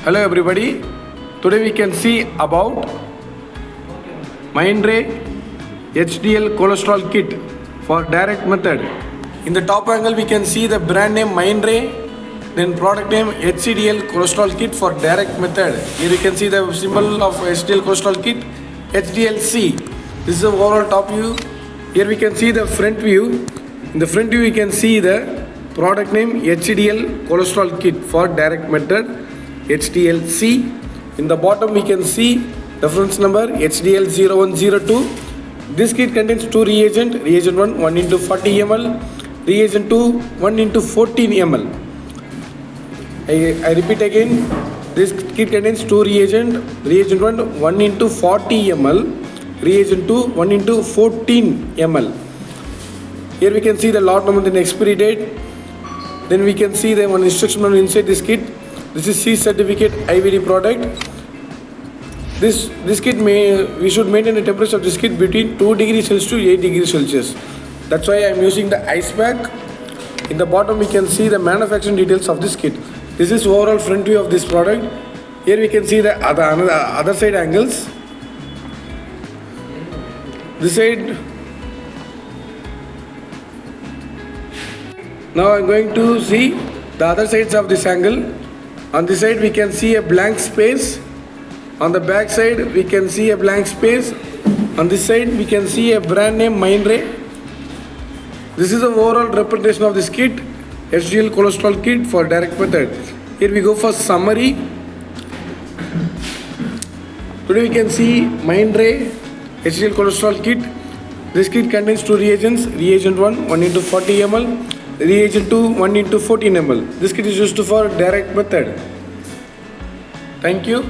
Hello everybody. Today we can see about Mindray HDL-Cholesterol kit for direct method. In the top angle we can see the brand name Mindray, then product name HDL-Cholesterol kit for direct method. Here you can see the symbol of HDL-Cholesterol kit, HDL-C. This is the overall top view. Here we can see the front view. In the front view we can see the product name HDL-Cholesterol kit for direct method, HDL-C. In the bottom we can see reference number HDL-0102. This kit contains two reagent, reagent 1 into 40 ml, reagent 2 1 into 14 ml. I repeat again, this kit contains two reagent, reagent 1 into 40 ml, reagent 2 1 into 14 ml. Here we can see the lot number and expiry date. Then we can see the one instruction manual inside this kit. This is C certificate IVD product. This kit we should maintain the temperature of this kit between 2 degrees Celsius to 8 degrees Celsius. That's why I am using the ice pack. In the bottom we can see the manufacturing details of this kit. This is overall front view of this product. Here we can see the other side angles. This side. Now I am going to see the other sides of this angle. On this side we can see a blank space. On the back side we can see a blank space. On this side we can see a brand name Mindray. This is the overall representation of this kit, HDL-Cholesterol kit for direct method. Here we go for summary. Today we can see Mindray HDL-Cholesterol kit. This kit contains two reagents, reagent 1 into 40 ml, reagent 2 1 into 14 ml. This kit is used for direct method. Thank you.